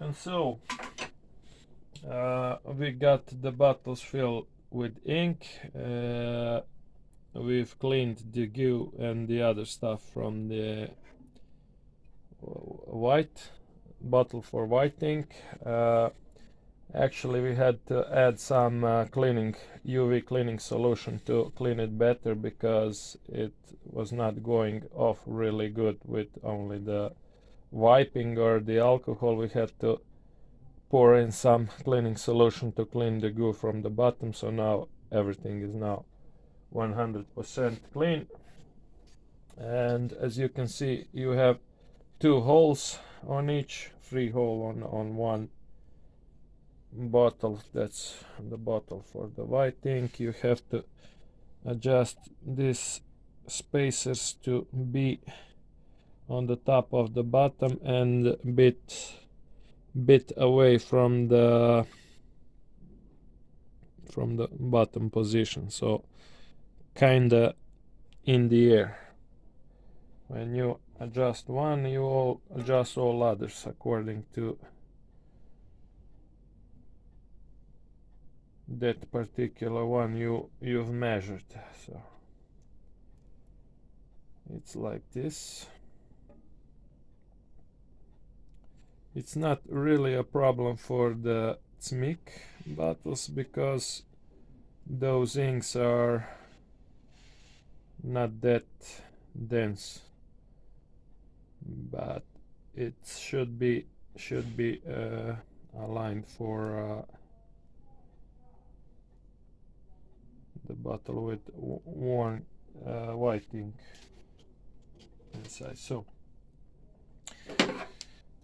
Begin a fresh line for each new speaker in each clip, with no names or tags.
And so we got the bottles filled with ink. We've cleaned the goo and the other stuff from the white bottle for white ink. Actually, we had to add some UV cleaning solution to clean it better, because it was not going off really good with only the wiping or the alcohol. We had to pour in some cleaning solution to clean the goo from the bottom. So now everything is now 100% clean. And as you can see, you have 2 holes on each, 3 hole on one bottle. That's the bottle for the white ink. You have to adjust these spacers to be on the top of the bottom and bit away from the bottom position, so kinda in the air. When you adjust one, you all adjust all others according to that particular one you've measured. So it's like this. It's not really a problem for the ciss bottles, because those inks are not that dense, but it should be aligned for the bottle with worn white ink inside. So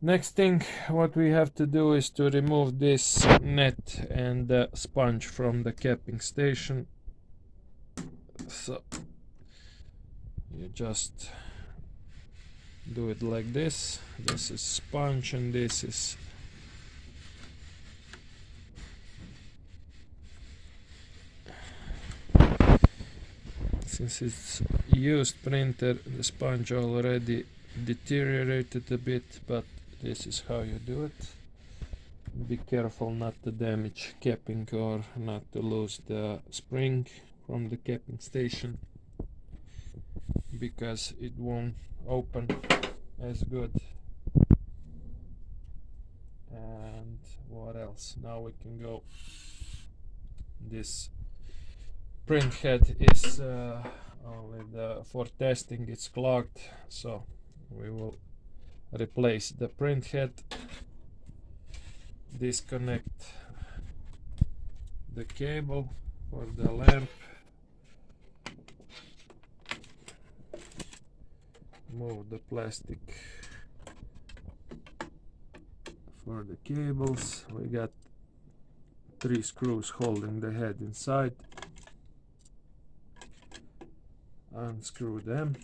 next thing what we have to do is to remove this net and the sponge from the capping station. So you just do it like this. This is sponge and this is since it's used printer, the sponge already deteriorated a bit, but this is how you do it. Be careful not to damage capping or not to lose the spring from the capping station, because it won't open as good. And what else? Now we can go. This print head is only for testing, it's clogged, so we will replace the print head, disconnect the cable for the lamp, move the plastic for the cables. We got 3 screws holding the head inside. Unscrew them,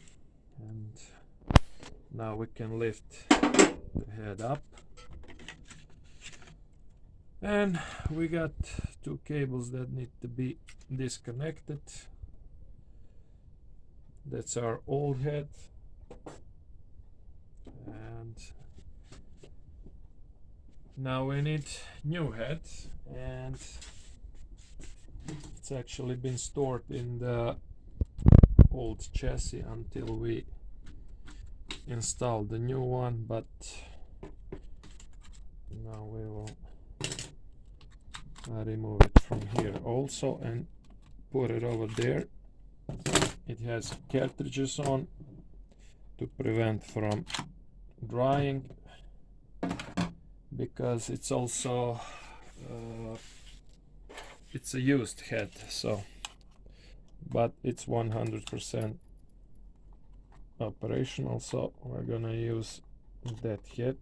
and now we can lift the head up. And we got 2 cables that need to be disconnected. That's our old head, and now we need new head, and it's actually been stored in the old chassis until we install the new one, but now we will remove it from here also and put it over there. It has cartridges on to prevent from drying, because it's also it's a used head, so but it's 100% operational, so we're gonna use that head.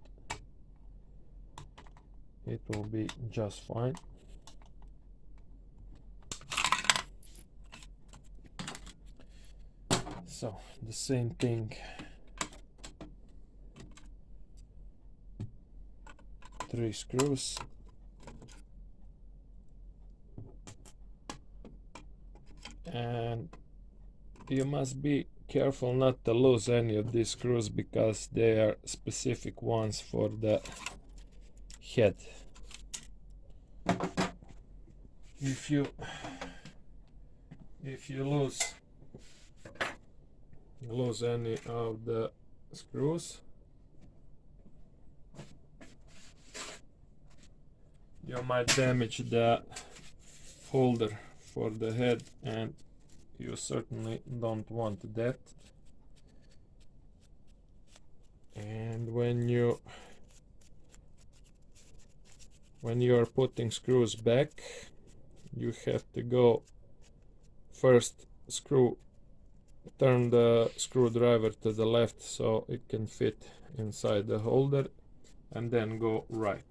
It will be just fine. So the same thing, 3 screws, and you must be careful not to lose any of these screws, because they are specific ones for the head. If you lose any of the screws, you might damage the holder for the head, and you certainly don't want that. And when you are putting screws back, you have to go first turn the screwdriver to the left so it can fit inside the holder, and then go right.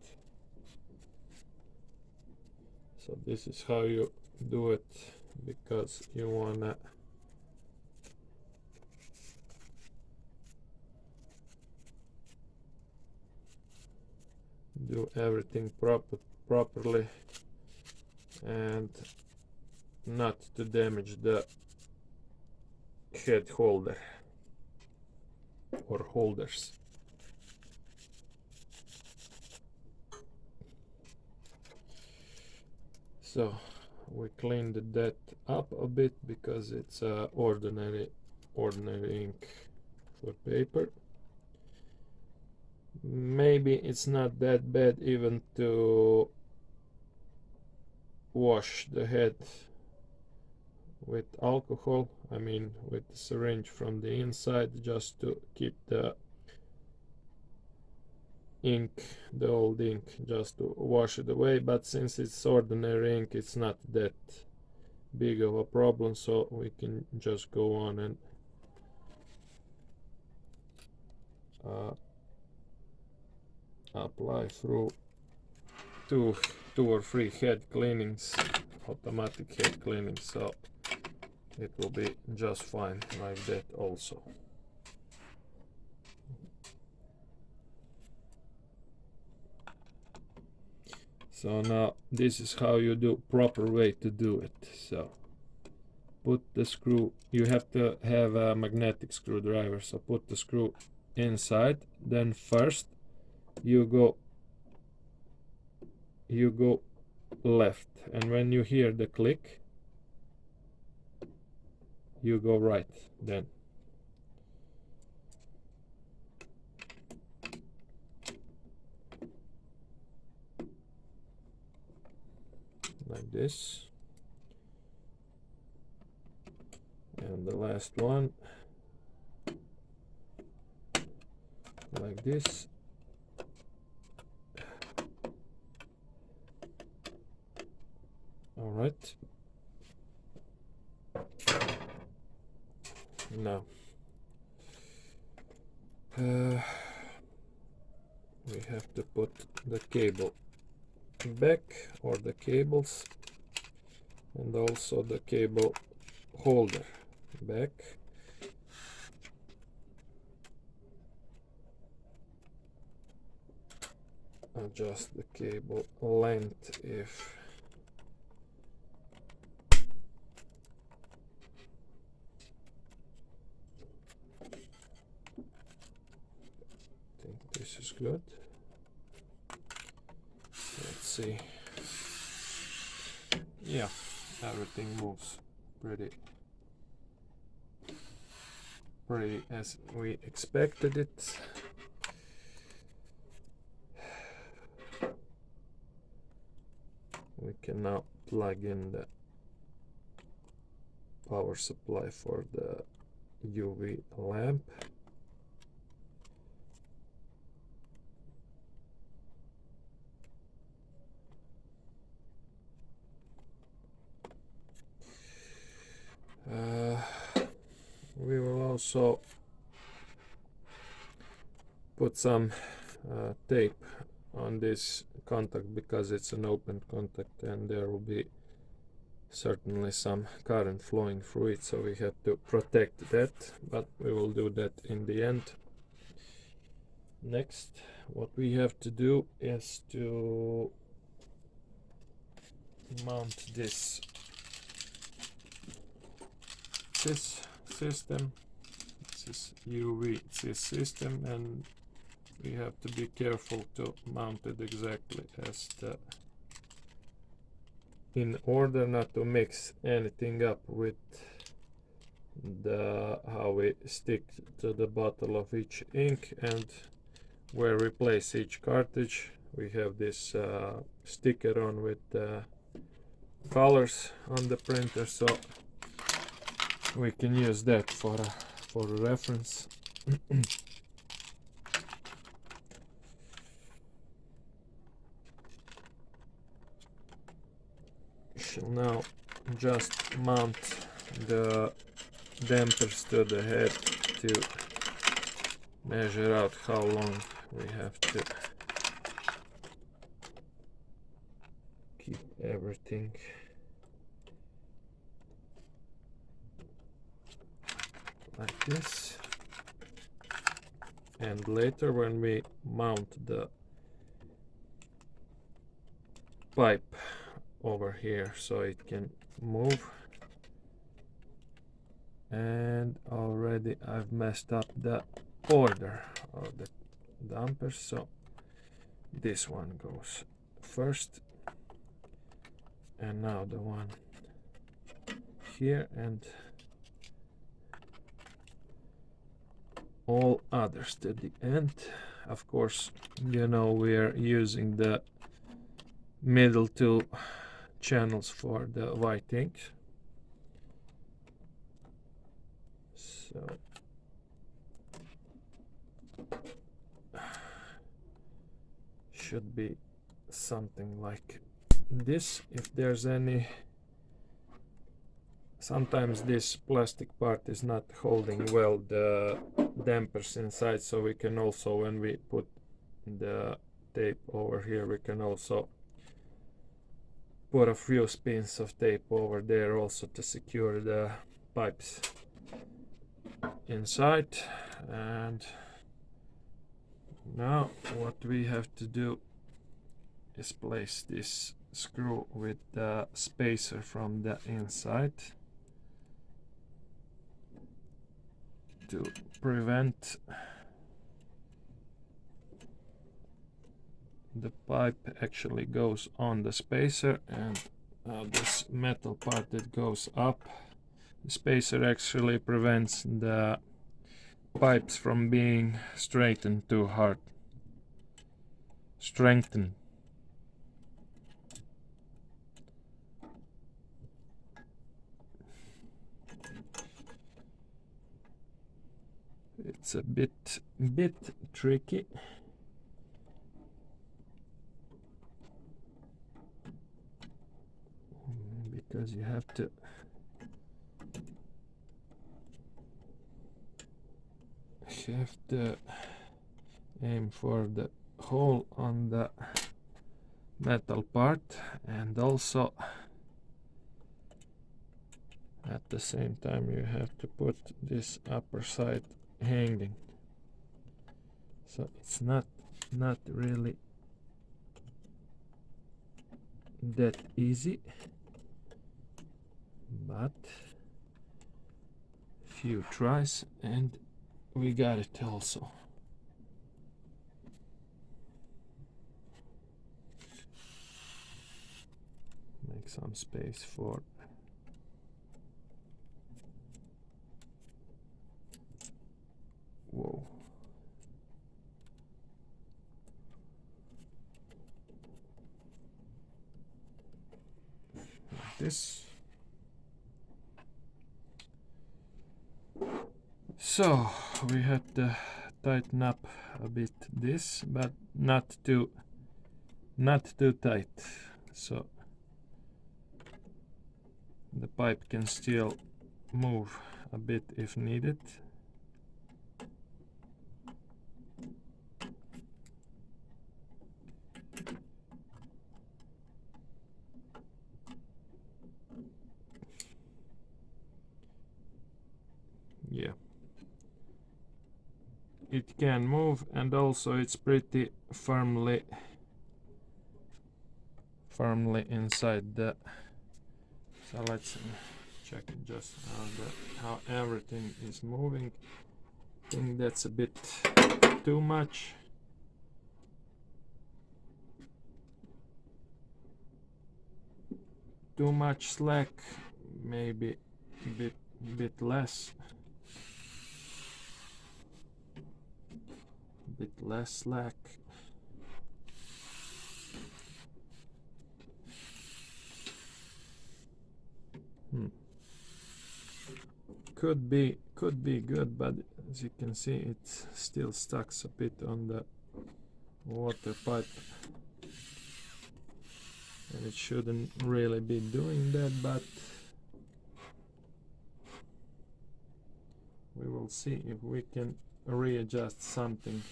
So this is how you do it, because you wanna do everything properly and not to damage the head holder or holders. So we cleaned that up a bit because it's ordinary ink for paper. Maybe it's not that bad even to wash the head with alcohol, I mean with the syringe from the inside, just to keep the ink, the old ink, just to wash it away. But since it's ordinary ink, it's not that big of a problem, so we can just go on and apply through two or three head cleanings, automatic head cleanings, so it will be just fine like that also. So now this is how you do proper way to do it. So put the screw, you have to have a magnetic screwdriver, so put the screw inside, then first you go left, and when you hear the click you go right, then like this, and the last one like this. All right, now we have to put the cable back, or the cables, and also the cable holder back. Adjust the cable length if I think this is good. Let's see. Yeah, everything moves pretty as we expected it. We can now plug in the power supply for the UV lamp. We will also put some tape on this contact because it's an open contact and there will be certainly some current flowing through it, so we have to protect that, but we will do that in the end. Next, what we have to do is to mount this system. This is UV ciss system, and we have to be careful to mount it exactly as the, in order not to mix anything up with the how we stick to the bottle of each ink and where we place each cartridge. We have this sticker on with colors on the printer, so we can use that for a reference. Shall now just mount the dampers to the head to measure out how long we have to keep everything. Like this. And later when we mount the pipe over here so it can move, and already I've messed up the order of the dampers, so this one goes first and now the one here and all others to the end. Of course, you know, we're using the middle two channels for the white ink, so should be something like this. If there's any, sometimes this plastic part is not holding well the dampers inside, so we can also, when we put the tape over here, we can also put a few spins of tape over there also to secure the pipes inside. And now what we have to do is place this screw with the spacer from the inside to prevent the pipe actually goes on the spacer, and this metal part that goes up, the spacer actually prevents the pipes from being straightened too hard. Strengthen. It's a bit tricky. Because you have to aim for the hole on the metal part, and also at the same time you have to put this upper side hanging, so it's not really that easy, but few tries and we got it also. Make some space for whoa. Like this. So we have to tighten up a bit this, but not too tight, so the pipe can still move a bit if needed. Yeah, it can move, and also it's pretty firmly inside the, so let's check just how everything is moving. I think that's a bit too much. too much slack, maybe bit less. Bit less slack. Could be good, but as you can see, it still stucks a bit on the water pipe, and it shouldn't really be doing that, but we will see if we can readjust something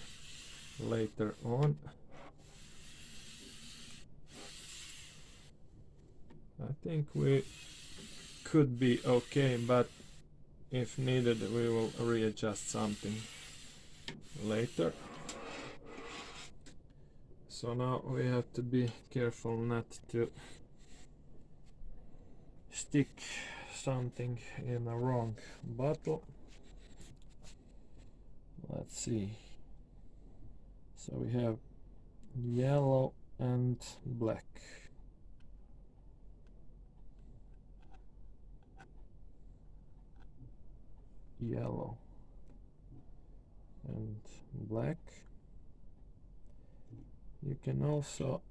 later on. I think we could be okay, but if needed we will readjust something later. So now we have to be careful not to stick something in a wrong bottle. Let's see. So we have yellow and black. Yellow and black. You can also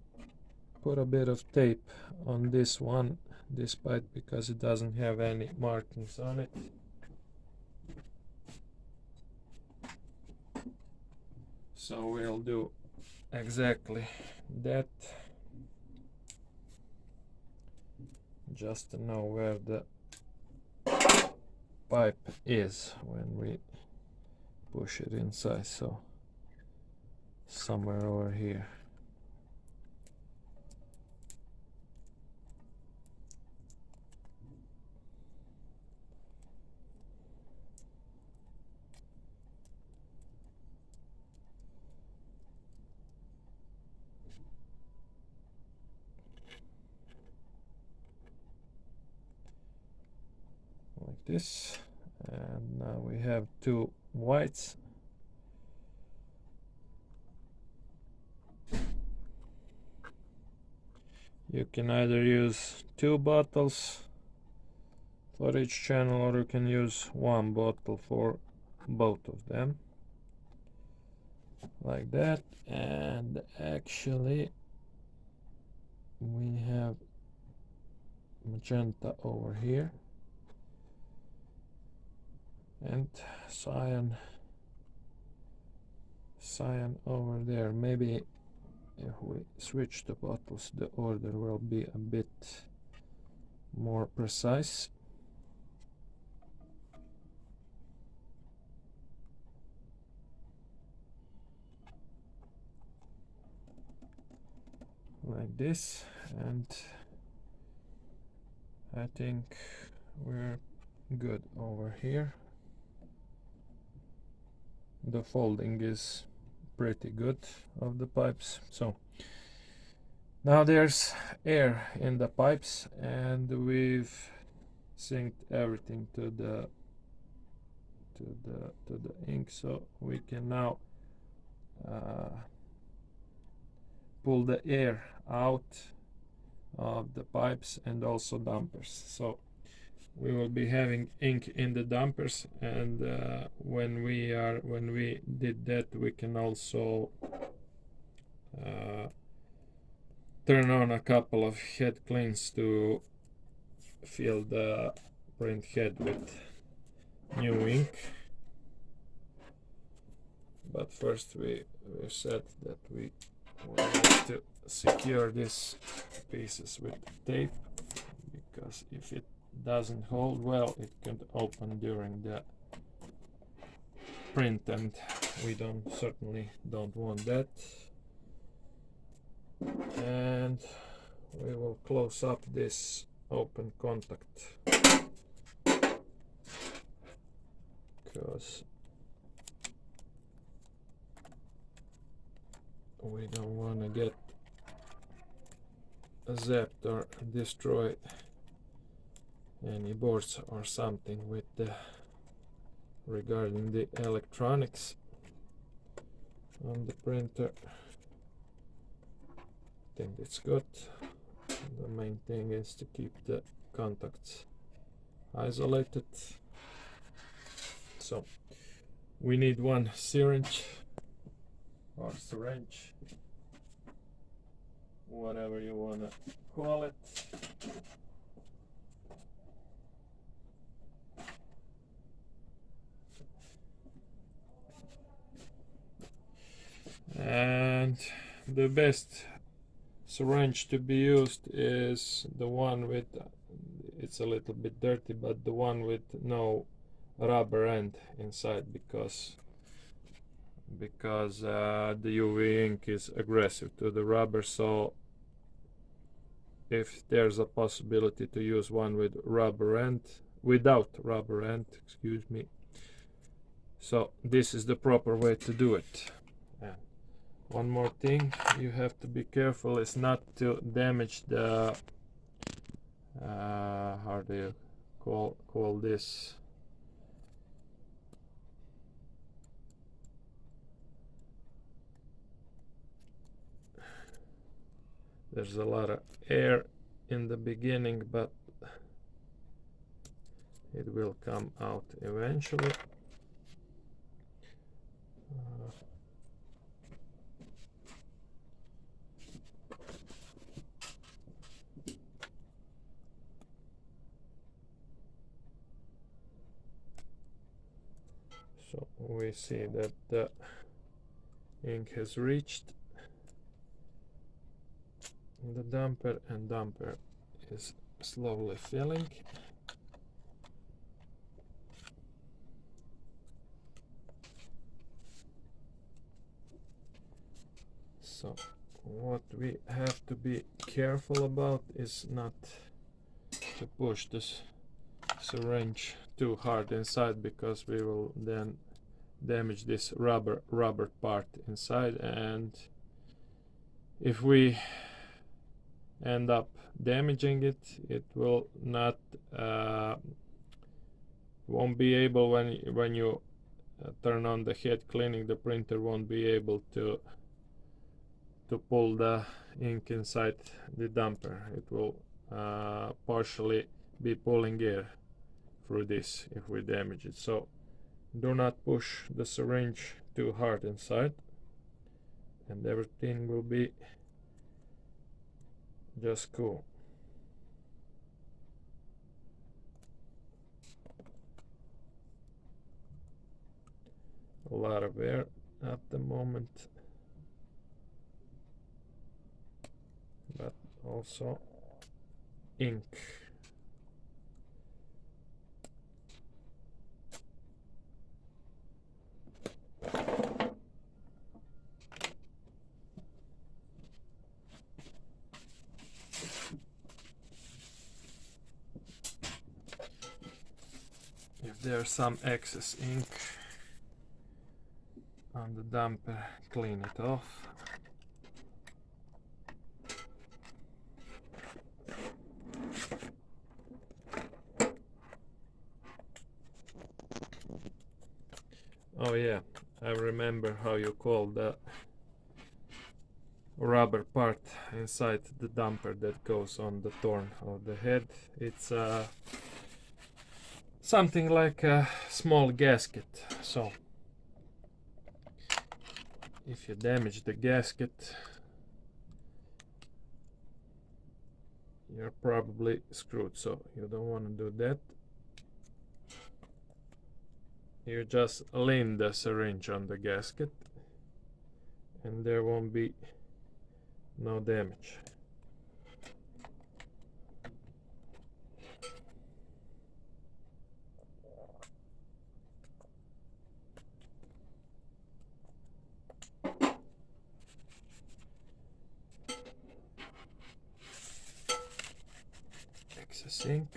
put a bit of tape on this one, this pipe, because it doesn't have any markings on it. So we'll do exactly that, just to know where the pipe is when we push it inside. So somewhere over here. Like this, and now we have two whites. You can either use two bottles for each channel, or you can use one bottle for both of them, like that. And actually we have magenta over here and cyan over there. Maybe if we switch the bottles, the order will be a bit more precise. Like this, and I think we're good over here. The folding is pretty good of the pipes. So now there's air in the pipes, and we've synced everything to the ink, so we can now pull the air out of the pipes and also dampers. So we will be having ink in the dampers, and when we did that, we can also turn on a couple of head cleans to fill the print head with new ink. But first we said that we need to secure these pieces with tape, because if it doesn't hold well, it can open during the print, and we certainly don't want that. And we will close up this open contact, because we don't want to get zapped or destroy any boards or something with the regarding the electronics on the printer. I think it's good. The main thing is to keep the contacts isolated. So we need one syringe or syringe, whatever you want to call it. And the best syringe to be used is the one with, it's a little bit dirty, but the one with no rubber end inside, because the UV ink is aggressive to the rubber. So if there's a possibility to use one with rubber end, without rubber end, excuse me, so this is the proper way to do it. And one more thing you have to be careful is not to damage the how do you call this, there's a lot of air in the beginning, but it will come out eventually. So we see that the ink has reached the damper, and damper is slowly filling. So what we have to be careful about is not to push this syringe too hard inside, because we will then damage this rubber part inside, and if we end up damaging it, it will not won't be able, when you turn on the head cleaning, the printer won't be able to pull the ink inside the damper. It will partially be pulling air through this if we damage it. So do not push the syringe too hard inside, and everything will be just cool. A lot of air at the moment, but also ink. If there's some excess ink on the damper, clean it off. Oh yeah, I remember how you call the rubber part inside the damper that goes on the torn of the head. It's something like a small gasket. So if you damage the gasket, you're probably screwed, so you don't want to do that. You just lean the syringe on the gasket and there won't be no damage. Excess ink.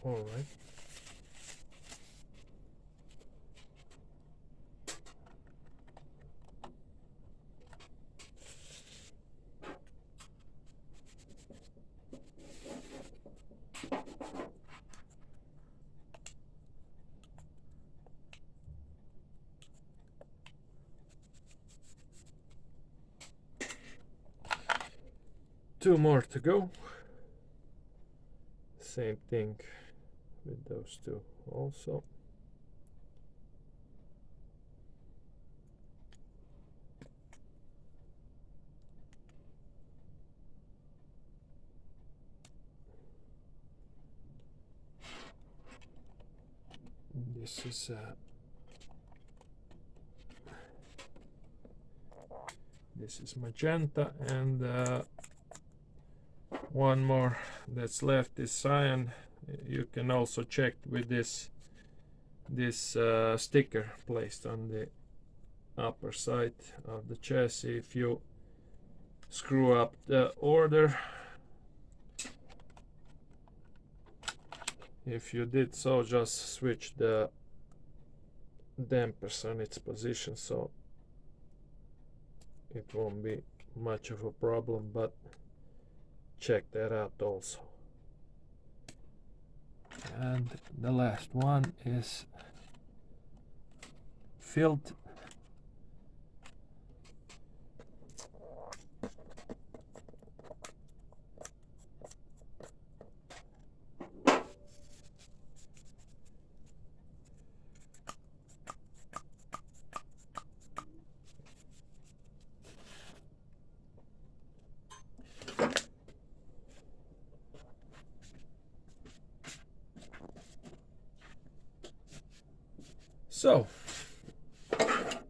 All right. 2 more to go. Same thing with those two also. This is magenta, and one more that's left is cyan. You can also check with this sticker placed on the upper side of the chassis. If you screw up the order, if you did so, just switch the dampers on its position, so it won't be much of a problem, but check that out also. And the last one is filled. So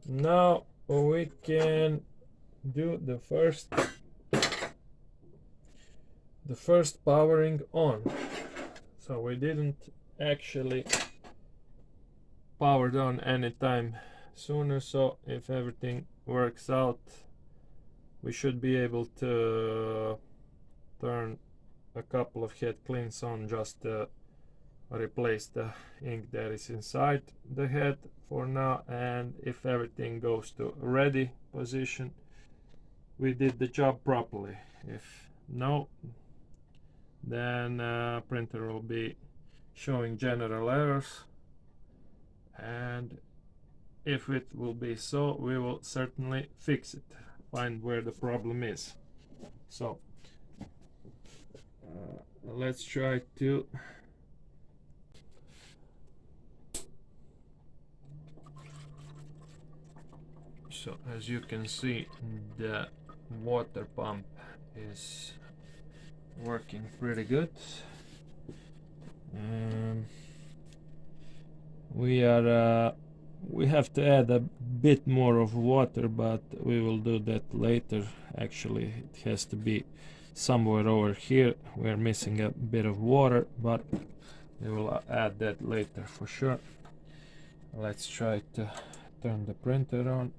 now we can do the first powering on. So we didn't actually powered on anytime sooner, so if everything works out, we should be able to turn a couple of head cleans on just to replace the ink that is inside the head for now, and if everything goes to ready position, we did the job properly. If no, then printer will be showing general errors, and if it will be so, we will certainly fix it, find where the problem is. So let's try to so as you can see, the water pump is working pretty good. We have to add a bit more of water, but we will do that later. Actually, it has to be somewhere over here. We're missing a bit of water, but we will add that later for sure. Let's try to turn the printer on.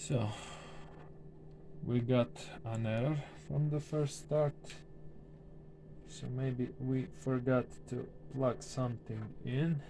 So we got an error from the first start, so maybe we forgot to plug something in.